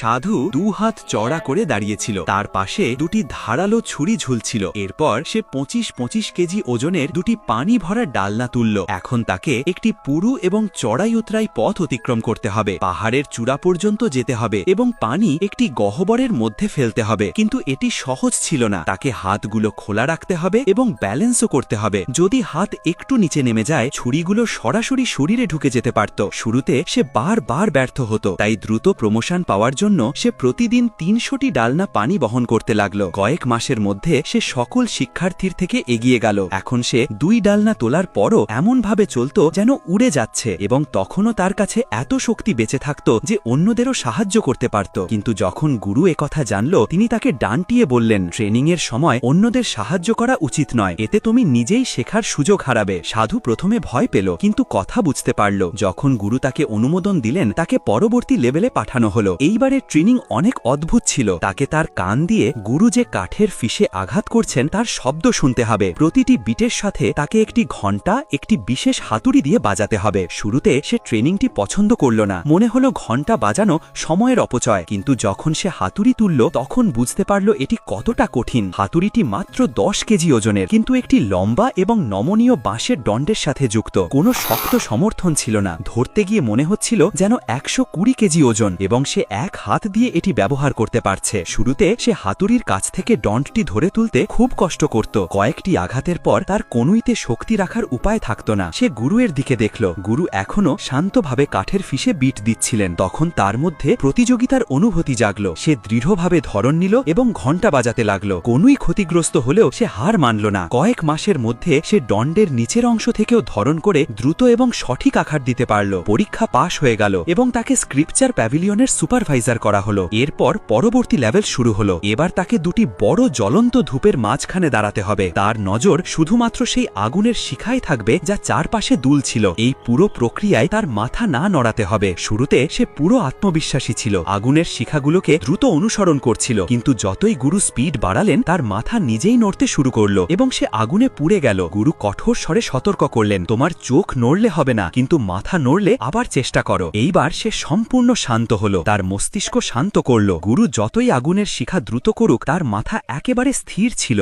সাধু দু হাত চড়া করে দাঁড়িয়েছিল, তার পাশে দুটি ধারালো ছুরি ঝুলছিল। এরপর সে 25-25 কেজি ওজনের দুটি পানি ভরা ডালনা তুলল। এখন তাকে একটি পুরু এবং চড়াই উতরাই পথ অতিক্রম করতে হবে, পাহাড়ের চূড়া পর্যন্ত যেতে হবে এবং পানি একটি গহ্বরের মধ্যে ফেলতে হবে। কিন্তু এটি সহজ ছিল না, তাকে হাতগুলো খোলা রাখতে হবে এবং ব্যালেন্সও করতে হবে। যদি হাত একটু নিচে নেমে যায়, ছুরিগুলো সরাসরি শরীরে ঢুকে যেতে পারত। শুরুতে সে বারবার ব্যর্থ হতো, তাই দ্রুত প্রমোশন পাওয়ার জন্য সে প্রতিদিন 300টি ডালনা পানি বহন করতে লাগলো। কয়েক মাসের মধ্যে সে সকল শিক্ষার্থীর থেকে এগিয়ে গেল। এখন সে 2 ডালনা তোলার পরও এমনভাবে চলত যেন উড়ে যাচ্ছে, এবং তখনও তার কাছে এত শক্তি বেঁচে থাকত যে অন্যদেরও সাহায্য করতে পারত। কিন্তু যখন গুরু একথা জানল, তিনি তাকে ডান্টিয়ে বললেন, ট্রেনিংয়ের সময় অন্যদের সাহায্য করা উচিত নয়, এতে তুমি নিজেই শেখার সুযোগ হারাবে। সাধু প্রথমে ভয় পেল, কিন্তু কথা বুঝতে পারল। যখন গুরু তাকে অনুমোদন দিলেন, তাকে পরবর্তী লেভেলে পাঠানো হলো। এইবারের ট্রেনিং অনেক অদ্ভুত ছিল। তাকে তার কান দিয়ে গুরু যে কাঠের ফিসে আঘাত করছেন তার শব্দ শুনতে হবে। প্রতিটি বিটের সাথে তাকে একটি ঘণ্টা একটি বিশেষ হাতুড়ি দিয়ে বাজাতে হবে। শুরুতে সে ট্রেনিংটি পছন্দ করল না, মনে হলো ঘণ্টা বাজানো সময়ের অপচয়। কিন্তু যখন সে হাতুড়ি তুলল, তখন বুঝতে পারল এটি কতটা কঠিন। হাতুড়িটি মাত্র 10 কেজি ওজনের, কিন্তু একটি লম্বা এবং নমনীয় বাঁশের দণ্ডের সাথে যুক্ত। কোনো শক্ত সমর্থন ছিল না। ধরতে গিয়ে মনে হচ্ছিল যেন 120 কেজি ওজন, এবং সে এক হাত দিয়ে এটি ব্যবহার করতে পারছে। শুরুতে সে হাতুড়ির কাছ থেকে দণ্ডটি ধরে তুলতে খুব কষ্ট করত। কয়েকটি আঘাতের পর তার কনুইতে শক্তি রাখার উপায় থাকত না। সে গুরুয়ের দিকে দেখল। গুরু এখনো শান্তভাবে কাঠের ফিসে বিট দিচ্ছিলেন। তখন তার মধ্যে প্রতিযোগিতার অনুভূতি জাগল। সে দৃঢ়ভাবে ধরন নিল এবং ঘণ্টা বাজাতে লাগল। কনুই ক্ষতিগ্রস্ত হলেও সে হার মানল না। কয়েক মাসের মধ্যে সে দণ্ডের নিচের অংশ থেকেও ধরন করে দ্রুত এবং সঠিক আঘাত দিতে পারল। পরীক্ষা পাশ হয়ে গেল এবং তাকে স্ক্রিপচার প্যাভিলিয়নের সুপারভাইজার করা হলো। এরপর পরবর্তী লেভেল শুরু হলো। এবার তাকে দুটি বড় জ্বলন্ত ধূপের মাঝখানে দাঁড়াতে হবে। তার নজর শুধুমাত্র সেই আগুনের শিখায় থাকবে যা চারপাশে দুলছিল। এই পুরো প্রক্রিয়ায় তার মাথা না নড়াতে হবে। শুরুতে সে পুরো আত্মবিশ্বাসী ছিল, আগুনের শিখাগুলোকে দ্রুত অনুসরণ করছিল। কিন্তু যতই গুরু স্পিড বাড়ালেন, তার মাথা নিজেই নড়তে শুরু করলো এবং সে আগুনে পুড়ে গেল। গুরু কঠোর স্বরে সতর্ক করলেন, তোমার চোখ নড়লে হবে না, কিন্তু মাথা নড়লে আবার চেষ্টা করো। এইবার সে সম্পূর্ণ শান্ত হলো, তার মস্তিষ্ক শান্ত করল। গুরু যতই আগুনের শিখা দ্রুত করুক, তার মাথা একেবারে স্থির ছিল।